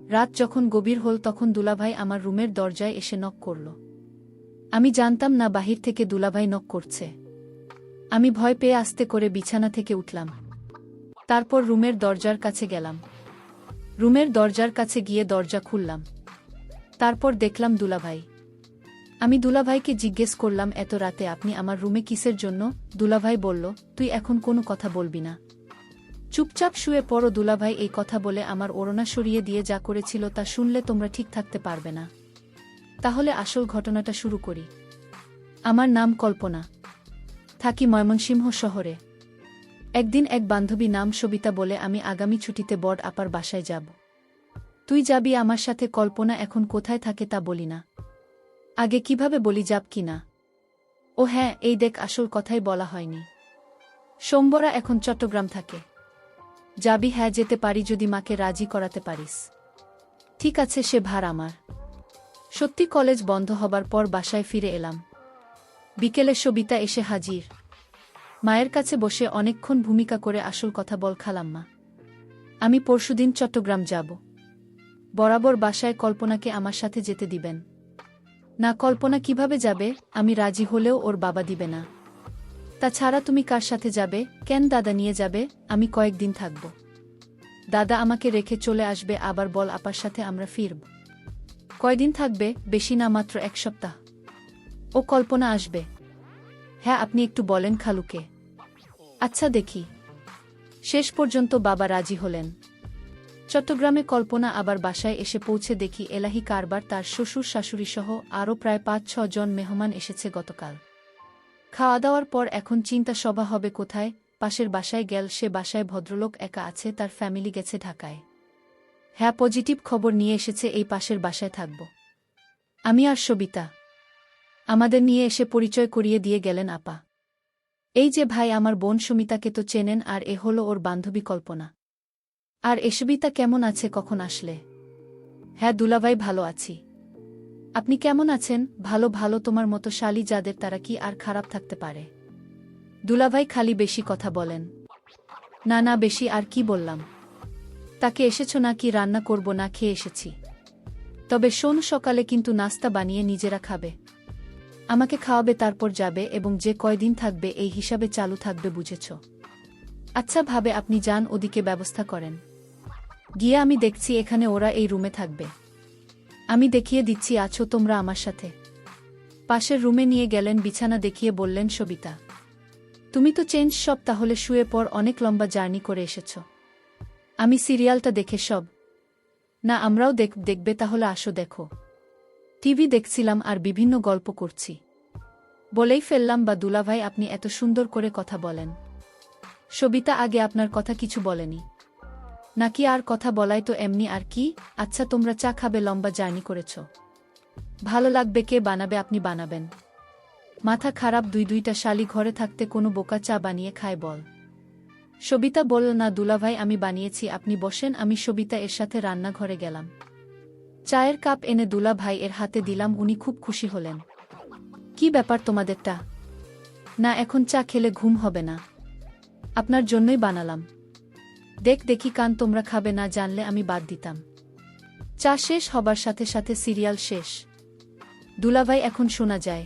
রাত যখন গভীর হল তখন দুলাভাই আমার রুমের দরজায় এসে নক করল। আমি জানতাম না বাহির থেকে দুলাভাই নক করছে। আমি ভয় পেয়ে আস্তে করে বিছানা থেকে উঠলাম। তারপর রুমের দরজার কাছে গেলাম। রুমের দরজার কাছে গিয়ে দরজা খুললাম। তারপর দেখলাম দুলাভাই। আমি দুলাভাইকে জিজ্ঞেস করলাম, এত রাতে আপনি আমার রুমে কিসের জন্য? দুলাভাই বলল, তুই এখন কোনো কথা বলবি না, চুপচাপ শুয়ে পড়ো। দুলাভাই এই কথা বলে আমার ওড়না সরিয়ে দিয়ে যা করেছিল তা শুনলে তোমরা ঠিক থাকতে পারবে না। তাহলে আসল ঘটনাটা শুরু করি। আমার নাম কল্পনা, থাকি ময়মনসিংহ শহরে। একদিন এক বান্ধবী নাম সবিতা বলে আমি আগামী ছুটিতে বড় আপার বাসায় যাব। তুই যাবি আমার সাথে। কল্পনা এখন কোথায় থাকে তা বলি না, আগে কিভাবে বলি যাব কি না। ও হ্যাঁ, এই দেখ, আসল কথাই বলা হয়নি। সোমবরা এখন চট্টগ্রাম থাকে। যাবি? হ্যাঁ, যেতে পারি যদি মাকে রাজি করাতে পারিস। ঠিক আছে, সে ভার আমার। সত্যি কলেজ বন্ধ হবার পর বাসায় ফিরে এলাম। বিকেলে সবিতা এসে হাজির। মায়ের কাছে বসে অনেকক্ষণ ভূমিকা করে আসল কথা বল খালাম্মা। আমি পরশুদিন চট্টগ্রাম যাব। বরাবর বাসায় কল্পনাকে আমার সাথে যেতে দিবেন না। কল্পনা কিভাবে যাবে? আমি রাজি হলেও ওর বাবা দিবে না। তাছাড়া তুমি কার সাথে যাবে? কেন, দাদা নিয়ে যাবে। আমি কয়েকদিন থাকব। দাদা আমাকে রেখে চলে আসবে, আবার বল আপার সাথে আমরা ফিরব। কয়দিন থাকবে? বেশি না, মাত্র 1 সপ্তাহ। ও কল্পনা আসবে? হ্যাঁ, আপনি একটু বলেন খালুকে। আচ্ছা দেখি। শেষ পর্যন্ত বাবা রাজি হলেন। চট্টগ্রামে কল্পনা আবার বাসায় এসে পৌঁছে দেখি এলাহি কারবার, তার শ্বশুর শাশুড়িসহ আরও প্রায় 5-6 জন মেহমান এসেছে গতকাল। খাওয়া দাওয়ার পর এখন চিন্তা সভা হবে কোথায়। পাশের বাসায় গেল, সে বাসায় ভদ্রলোক একা আছে, তার ফ্যামিলি গেছে ঢাকায়। হ্যাঁ, পজিটিভ খবর নিয়ে এসেছে, এই পাশের বাসায় থাকব আমি আর সবিতা। আমাদের নিয়ে এসে পরিচয় করিয়ে দিয়ে গেলেন আপা। এই যে ভাই, আমার বোন সুমিতাকে তো চেনেন, আর এ হলো ওর বান্ধবী কল্পনা। আর সবিতা কেমন আছে? কখন আসলে? হ্যাঁ দুলাভাই, ভালো আছি। আপনি কেমন আছেন? ভালো ভালো। তোমার মতো শালী যাদের, তারা কি আর খারাপ থাকতে পারে? দুলাভাই খালি বেশি কথা বলেন। না না, বেশি আর কি বললাম। তাকে এসেছো না কি? রান্না করব না, খেয়ে এসেছি। তবে শোন, সকালে কিন্তু নাস্তা বানিয়ে নিজেরা খাবে। আমাকে খাওয়াবে, তারপর যাবে, এবং যে কয়দিন থাকবে এই হিসাবে চালু থাকবে, বুঝেছ? আচ্ছা ভাবে, আপনি যান, ওদিকে ব্যবস্থা করেন। গিয়ে আমি দেখছি, এখানে ওরা এই রুমে থাকবে। আমি দেখিয়ে দিচ্ছি, আছো তোমরা আমার সাথে। পাশের রুমে নিয়ে গেলেন, বিছানা দেখিয়ে বললেন, সবিতা তুমি তো চেঞ্জ সব, তাহলে শুয়ে পড়, অনেক লম্বা জার্নি করে এসেছ। আমি সিরিয়ালটা দেখে সব। না, আমরাও দেখবে, তাহলে আসো দেখো। টিভি দেখছিলাম আর বিভিন্ন গল্প করছি। বলেই ফেললাম, বা দুলাভাই আপনি এত সুন্দর করে কথা বলেন। সবিতা আগে আপনার কথা কিছু বলেনি নাকি? আর কথা বলাই তো এমনি আর কি। আচ্ছা তোমরা চা খাবে? লম্বা জার্নি করেছ, ভালো লাগবে। কে বানাবে? আপনি বানাবেন? মাথা খারাপ? দুইটা শালি ঘরে থাকতে কোনো বোকা চা বানিয়ে খায় বল? সবিতা বলল, না দুলাভাই, আমি বানিয়েছি, আপনি বসেন। আমি সবিতা এর সাথে রান্নাঘরে গেলাম। চায়ের কাপ এনে দুলাভাই এর হাতে দিলাম। উনি খুব খুশি হলেন। কি ব্যাপার তোমাদেরটা? না, এখন চা খেলে ঘুম হবে না, আপনার জন্যই বানালাম। দেখি কান, তোমরা খাবে না জানলে আমি বাদ দিতাম। চা শেষ হবার সাথে সাথে সিরিয়াল শেষ। দুলাভাই, এখন শোনা যায়?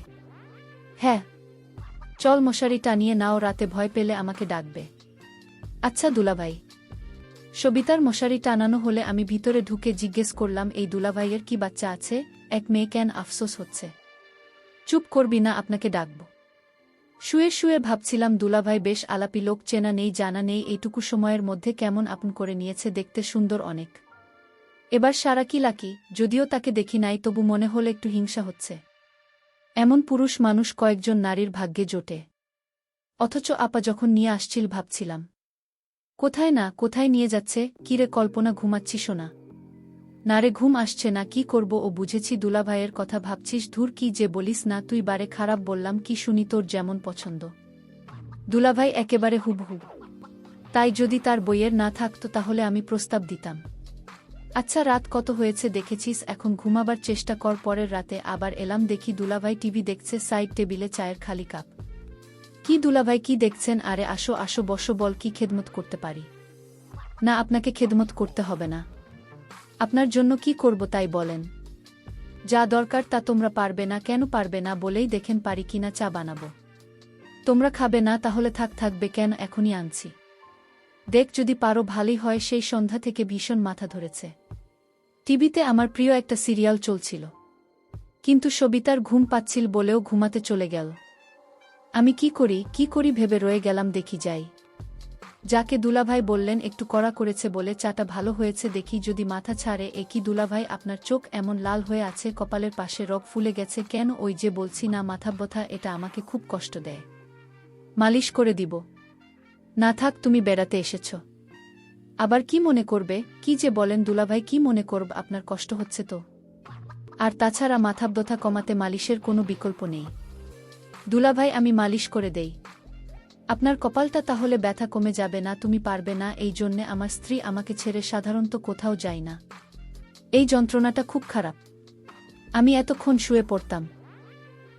হ্যাঁ, চল মশারি টানিয়ে নাও, রাতে ভয় পেলে আমাকে ডাকবে। আচ্ছা দুলাভাই। সবিতার মশারি টানানো হলে আমি ভিতরে ঢুকে জিজ্ঞেস করলাম, এই দুলাভাইয়ের কি বাচ্চা আছে? এক মেয়ে, কেন আফসোস হচ্ছে? চুপ করবি না, আপনাকে ডাকব। শুয়ে শুয়ে ভাবছিলাম, দুলাভাই বেশ আলাপি লোক, চেনা নেই জানা নেই, এইটুকু সময়ের মধ্যে কেমন আপন করে নিয়েছে, দেখতে সুন্দর অনেক। এবার সারা কি লাকি, যদিও তাকে দেখি নাই, তবু মনে হল একটু হিংসা হচ্ছে। এমন পুরুষ মানুষ কয়েকজন নারীর ভাগ্যে জোটে। অথচ আপা যখন নিয়ে আসছিল ভাবছিলাম, কোথায় না কোথায় নিয়ে যাচ্ছে। কিরে কল্পনা, ঘুমাচ্ছিস না? নারে, ঘুম আসছে না। কি করব ও বুঝেছি, দুলাভাইয়ের কথা ভাবছিস। ধুর, কি যে বলিস না তুই, বারে খারাপ বললাম কি শুনি? তোর যেমন পছন্দ। দুলাভাই একেবারে হুবহু তাই। যদি তার বইয়ের না থাকতো তাহলে আমি প্রস্তাব দিতাম। আচ্ছা রাত কত হয়েছে দেখেছিস? এখন ঘুমাবার চেষ্টা কর। পরের রাতে আবার এলাম, দেখি দুলাভাই টিভি দেখছে, সাইড টেবিলে চায়ের খালি কাপ। কি দুলাভাই, কি দেখছেন? আরে আসো আসো, বসো, বল কি খেদমত করতে পারি? না, আপনাকে খেদমত করতে হবে না, আপনার জন্য কি করব তাই বলেন। যা দরকার তা তোমরা পারবে না, কেন পারবে না বলেই দেখেন পারি কিনা চা বানাবো। তোমরা খাবে না তাহলে থাকবে কেন, এখনই আনছি। দেখ যদি পারো ভালোই হয়। সেই সন্ধ্যা থেকে ভীষণ মাথা ধরেছে। টিভিতে আমার প্রিয় একটা সিরিয়াল চলছিল, কিন্তু সবিতার ঘুম পাচ্ছিল বলেও ঘুমাতে চলে গেল। আমি কি করি ভেবে রয়ে গেলাম, দেখি যাই। যাকে দুলাভাই বললেন একটু কড়া করেছে বলে চাটা ভালো হয়েছে দেখি যদি মাথা ছাড়ে। এ কি দুলাভাই, আপনার চোখ এমন লাল হয়ে আছে, কপালের পাশে রগ ফুলে গেছে কেন? ওই যে বলছি না মাথা ব্যথা, এটা আমাকে খুব কষ্ট দেয়। মালিশ করে দিব? না থাক, তুমি বেড়াতে এসেছ, আবার কি মনে করবে? কি যে বলেন দুলাভাই, কি মনে করব? আপনার কষ্ট হচ্ছে তো। আর তাছাড়া মাথা ব্যথা কমাতে মালিশের কোনো বিকল্প নেই। দুলাভাই আমি মালিশ করে দেই, আপনার কপালটা তাহলে ব্যথা কমে যাবে না। তুমি পারবে না, এই জন্যে আমার স্ত্রী আমাকে ছেড়ে সাধারণত কোথাও যায় না। এই যন্ত্রণাটা খুব খারাপ। আমি এতক্ষণ শুয়ে পড়তাম,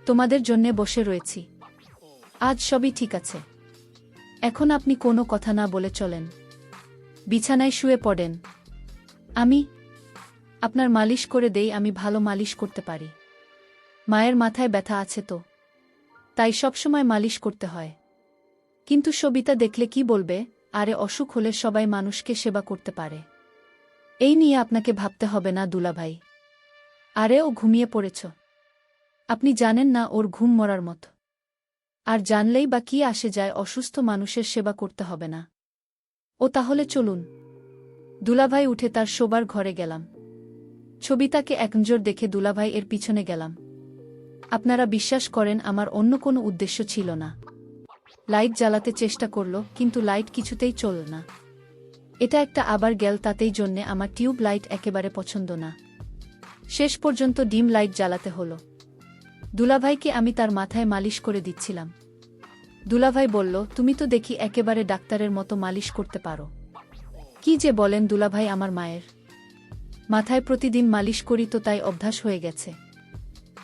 তোমাদের জন্যে বসে রয়েছি। আজ সবই ঠিক আছে। এখন আপনি কোনো কথা না বলে চলেন, বিছানায় শুয়ে পড়েন। আমি আপনার মালিশ করে দেই, আমি ভালো মালিশ করতে পারি। মায়ের মাথায় ব্যথা আছে তো, তাই সবসময় মালিশ করতে হয়। কিন্তু সবিতা দেখলে কি বলবে? আরে অসুখ হলে সবাই মানুষকে সেবা করতে পারে, এই নিয়ে আপনাকে ভাবতে হবে না দুলাভাই। আরে ও ঘুমিয়ে পড়েছ, আপনি জানেন না ওর ঘুম মরার মতো। আর জানলেই বা কি আসে যায়, অসুস্থ মানুষের সেবা করতে হবে না। ও তাহলে চলুন। দুলাভাই উঠে তার শোবার ঘরে গেলাম। ছবিতাকে একনজর দেখে দুলাভাই এর পিছনে গেলাম। আপনারা বিশ্বাস করেন আমার অন্য কোনো উদ্দেশ্য ছিল না। লাইট জ্বালাতে চেষ্টা করল, কিন্তু লাইট কিছুতেই চলল না। এটা একটা আবার গেল, তাতেই জন্যে আমার টিউব লাইট একেবারে পছন্দ না। শেষ পর্যন্ত ডিম লাইট জ্বালাতে হলো। দুলাভাইকে আমি তার মাথায় মালিশ করে দিচ্ছিলাম। দুলাভাই বলল, তুমি তো দেখি একেবারে ডাক্তারের মতো মালিশ করতে পারো। কি যে বলেন দুলাভাই, আমার মায়ের মাথায় প্রতিদিন মালিশ করি তো, তাই অভ্যাস হয়ে গেছে।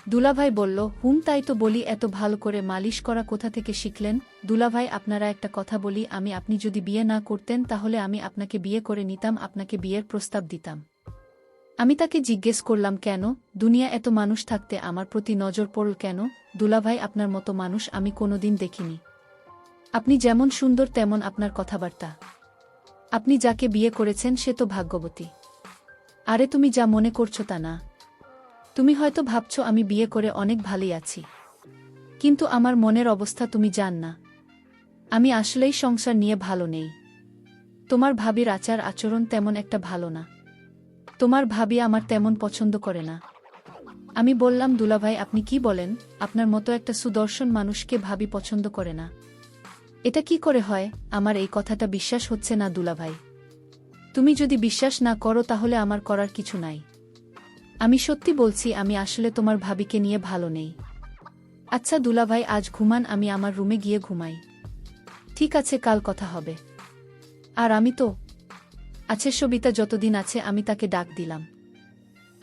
দুলাভাই বলল, তাই তো বলি, এত ভালো করে মালিশ করা কোথা থেকে শিখলেন? দুলাভাই আপনারা একটা কথা বলি, আপনি যদি বিয়ে না করতেন তাহলে আমি আপনাকে বিয়ে করে নিতাম, আপনাকে বিয়ের প্রস্তাব দিতাম। আমি তাকে জিজ্ঞেস করলাম, কেন? দুনিয়া এত মানুষ থাকতে আমার প্রতি নজর পড়ল কেন? দুলাভাই আপনার মতো মানুষ আমি কোনোদিন দেখিনি। আপনি যেমন সুন্দর তেমন আপনার কথাবার্তা। আপনি যাকে বিয়ে করেছেন সে তো ভাগ্যবতী। আরে তুমি যা মনে করছো তা না। তুমি হয়তো ভাবছো আমি বিয়ে করে অনেক ভালোই আছি, কিন্তু আমার মনের অবস্থা তুমি জান না। আমি আসলেই সংসার নিয়ে ভালো নেই। তোমার ভাবির আচার আচরণ তেমন একটা ভালো না। তোমার ভাবি আমার তেমন পছন্দ করে না। আমি বললাম, দুলাভাই আপনি কি বলেন? আপনার মতো একটা সুদর্শন মানুষকে ভাবি পছন্দ করে না? এটা কি করে হয়? আমার এই কথাটা বিশ্বাস হচ্ছে না দুলাভাই। তুমি যদি বিশ্বাস না করো তাহলে আমার করার কিছু নাই। আমি সত্যি বলছি, আমি আসলে তোমার ভাবিকে নিয়ে ভালো নেই। আচ্ছা দুলাভাই আজ ঘুমান, আমি আমার রুমে গিয়ে ঘুমাই। ঠিক আছে, কাল কথা হবে। আর আমি তো আছে, সবিতা যতদিন আছে আমি তাকে ডাক দিলাম।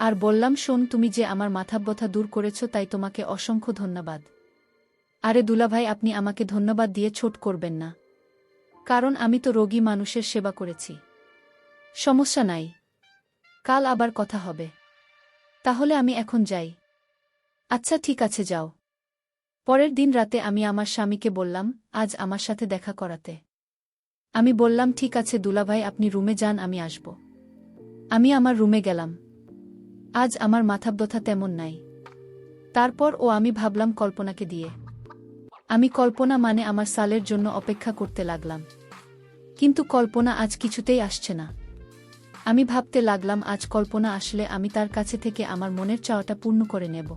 আর বললাম, শোন, তুমি যে আমার মাথা ব্যথা দূর করেছ তাই তোমাকে অসংখ্য ধন্যবাদ। আরে দুলাভাই আপনি আমাকে ধন্যবাদ দিয়ে ছোট করবেন না, কারণ আমি তো রোগী মানুষের সেবা করেছি। সমস্যা নাই, কাল আবার কথা হবে। তাহলে আমি এখন যাই। আচ্ছা ঠিক আছে, যাও। পরের দিন রাতে আমি আমার স্বামীকে বললাম, আজ আমার সাথে দেখা করাতে। আমি বললাম, ঠিক আছে দুলাভাই আপনি রুমে যান, আমি আসব। আমি আমার রুমে গেলাম। আজ আমার মাথা ব্যথা তেমন নাই। তারপর আমি ভাবলাম কল্পনাকে দিয়ে। আমি কল্পনা মানে আমার সালের জন্য অপেক্ষা করতে লাগলাম, কিন্তু কল্পনা আজ কিছুতেই আসছে না। আমি ভাবতে লাগলাম, আজ কল্পনা আসলে আমি তার কাছে থেকে আমার মনের চাওয়াটা পূর্ণ করে নেব।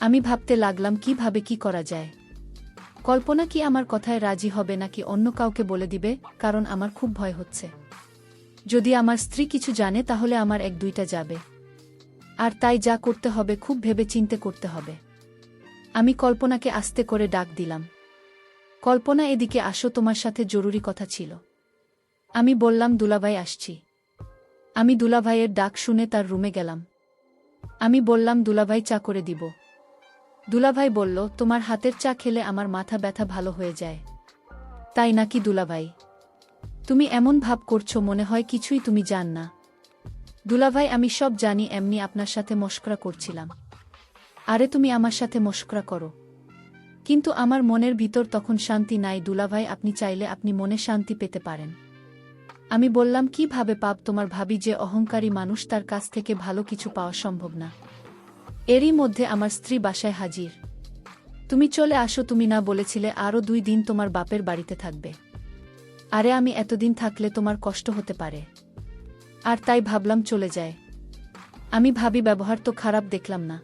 আমি ভাবতে লাগলাম কিভাবে কি করা যায়। কল্পনা কি আমার কথায় রাজি হবে নাকি অন্য কাউকে বলে দিবে? কারণ আমার খুব ভয় হচ্ছে, যদি আমার স্ত্রী কিছু জানে তাহলে আমার এক দুইটা যাবে। আর তাই যা করতে হবে খুব ভেবে চিন্তে করতে হবে। আমি কল্পনাকে আস্তে করে ডাক দিলাম, কল্পনা এদিকে আসো, তোমার সাথে জরুরি কথা ছিল। আমি বললাম, দুলাভাই আসছি। আমি দুলাভাইয়ের ডাক শুনে তার রুমে গেলাম। আমি বললাম, দুলাভাই চা করে দিব। দুলাভাই বলল, তোমার হাতের চা খেলে আমার মাথা ব্যথা ভালো হয়ে যায়। তাই নাকি দুলাভাই? তুমি এমন ভাব করছো মনে হয় কিছুই তুমি জান না। দুলাভাই আমি সব জানি, এমনি আপনার সাথে মশকরা করছিলাম। আরে তুমি আমার সাথে মশকরা করো, কিন্তু আমার মনের ভিতর তখন শান্তি নাই দুলাভাই, আপনি চাইলে আপনি মনে শান্তি পেতে পারেন। আমি বললাম কিভাবে পাব, তোমার ভাবি যে অহংকারী মানুষ, তার কাছ থেকে ভালো কিছু পাওয়া সম্ভব না। এরই মধ্যে আমার স্ত্রী বাসায় হাজির। তুমি চলে আসো, তুমি না বলেছিলে আরও 2 দিন তোমার বাপের বাড়িতে থাকবে? আরে আমি এতদিন থাকলে তোমার কষ্ট হতে পারে, আর তাই ভাবলাম চলে যায়। আমি ভাবি ব্যবহার তো খারাপ দেখলাম না।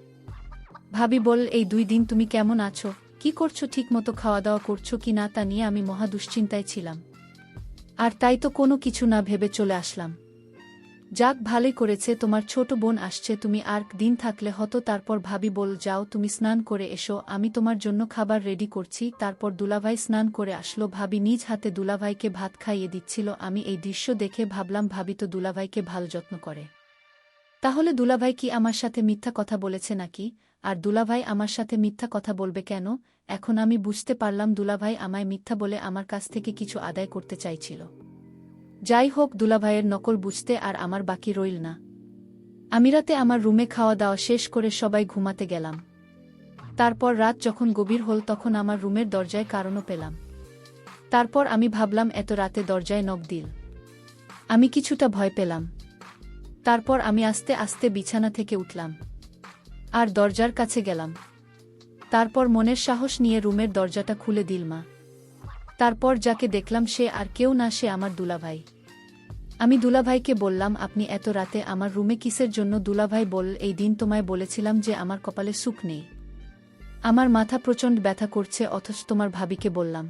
ভাবি বল, এই 2 দিন তুমি কেমন আছো, কি করছো, ঠিকমতো খাওয়া দাওয়া করছো কি না, তা নিয়ে আমি মহা দুশ্চিন্তায় ছিলাম। আর তাই তো কোনো কিছু না ভেবে চলে আসলাম। যাক, ভালোই করেছে, তোমার ছোট বোন আসছে, তুমি আর দিন থাকলে হতো। তারপর ভাবি বল, যাও তুমি স্নান করে এসো, আমি তোমার জন্য খাবার রেডি করছি। তারপর দুলাভাই স্নান করে আসলো, ভাবি নিজ হাতে দুলাভাইকে ভাত খাইয়ে দিচ্ছিল। আমি এই দৃশ্য দেখে ভাবলাম, ভাবি তো দুলাভাইকে ভালো যত্ন করে, তাহলে দুলাভাই কি আমার সাথে মিথ্যা কথা বলেছে নাকি? আর দুলাভাই আমার সাথে মিথ্যা কথা বলবে কেন? এখন আমি বুঝতে পারলাম দুলাভাই আমায় মিথ্যা বলে আমার কাছ থেকে কিছু আদায় করতে চাইছিল। যাই হোক, দুলাভাইয়ের নকল বুঝতে আর আমার বাকি রইল না। আমি রাতে আমার রুমে খাওয়া দাওয়া শেষ করে সবাই ঘুমাতে গেলাম। তারপর রাত যখন গভীর হল, তখন আমার রুমের দরজায় কারণও পেলাম। তারপর আমি ভাবলাম, এত রাতে দরজায় নক দিল, আমি কিছুটা ভয় পেলাম। তারপর আমি আস্তে আস্তে বিছানা থেকে উঠলাম আর দরজার কাছে গেলাম। তারপর মনের সাহস নিয়ে রুমের দরজাটা খুলে দিল মা। তারপর যাকে দেখলাম সে আর কেউ না, সে আমার দুলাভাই। আমি দুলাভাইকে বললাম, আপনি এত রাতে আমার রুমে কিসের জন্য? দুলাভাই বল, এই দিন তোমায় বলেছিলাম যে আমার কপালে সুখ নেই, আমার মাথা প্রচণ্ড ব্যথা করছে, অথচ তোমার ভাবিকে বললাম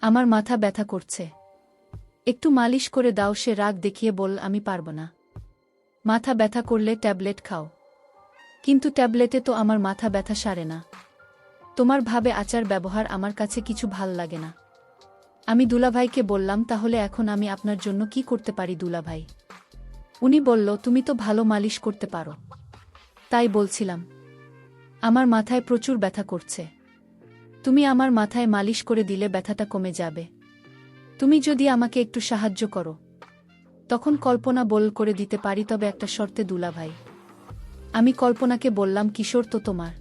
আমার মাথা ব্যথা করছে, একটু মালিশ করে দাও। সে রাগ দেখিয়ে বল, আমি পারব না, মাথা ব্যথা করলে ট্যাবলেট খাও। কিন্তু ট্যাবলেটে তো আমার মাথা ব্যথা সারে না, তোমার ভাবে আচার ব্যবহার আমার কাছে কিছু ভাল লাগে না। আমি দুলাভাইকে বললাম, তাহলে এখন আমি আপনার জন্য কি করতে পারি দুলাভাই? উনি বলল, তুমি তো ভালো মালিশ করতে পারো। তাই বলছিলাম, আমার মাথায় প্রচুর ব্যথা করছে, তুমি আমার মাথায় মালিশ করে দিলে ব্যথাটা কমে যাবে। তুমি যদি আমাকে একটু সাহায্য করো, তখন কল্পনা বল করে দিতে পারি, তবে একটা শর্তে দুলাভাই। আমি কল্পনাকে বললাম, কিশোর তো তোমার,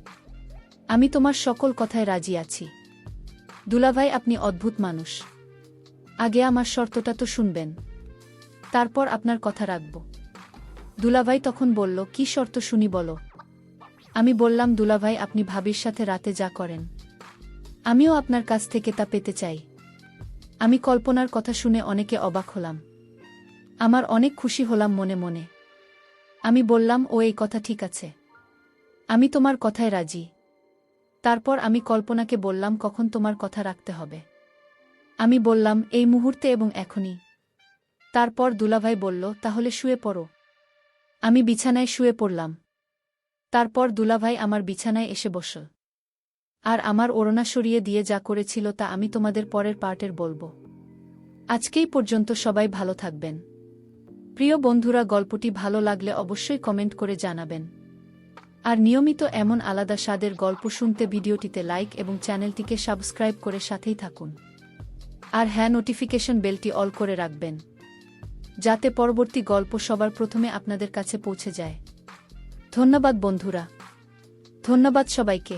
আমি তোমার সকল কথায় রাজি আছি। দুলাভাই আপনি অদ্ভুত মানুষ, আগে আমার শর্তটা তো শুনবেন, তারপর আপনার কথা রাখব। দুলাভাই তখন বলল, কি শর্ত শুনি বলো। আমি বললাম, দুলাভাই আপনি ভাবির সাথে রাতে যা করেন, আমিও আপনার কাছ থেকে তা পেতে চাই। আমি কল্পনার কথা শুনে অনেকে অবাক হলাম, আমার অনেক খুশি হলাম মনে মনে। আমি বললাম, ও এই কথা ঠিক আছে, আমি তোমার কথায় রাজি। তারপর আমি কল্পনাকে বললাম, কখন তোমার কথা রাখতে হবে? আমি বললাম, এই মুহূর্তে এবং এখনই। তারপর দুলাভাই বলল, তাহলে শুয়ে পড়ো। আমি বিছানায় শুয়ে পড়লাম। তারপর দুলাভাই আমার বিছানায় এসে বসল আর আমার ওড়না সরিয়ে দিয়ে যা করেছিল তা আমি তোমাদের পরের পার্টের বলবো। আজকেই পর্যন্ত সবাই ভালো থাকবেন। প্রিয় বন্ধুরা, গল্পটি ভালো লাগলে অবশ্যই কমেন্ট করে জানাবেন। আর নিয়মিত এমন আলাদা স্বাদের গল্প শুনতে ভিডিওটিতে লাইক এবং চ্যানেলটিকে সাবস্ক্রাইব করে সাথেই থাকুন। আর হ্যাঁ, নোটিফিকেশন বেলটি অল করে রাখবেন, যাতে পরবর্তী গল্প সবার প্রথমে আপনাদের কাছে পৌঁছে যায়। ধন্যবাদ বন্ধুরা, ধন্যবাদ সবাইকে।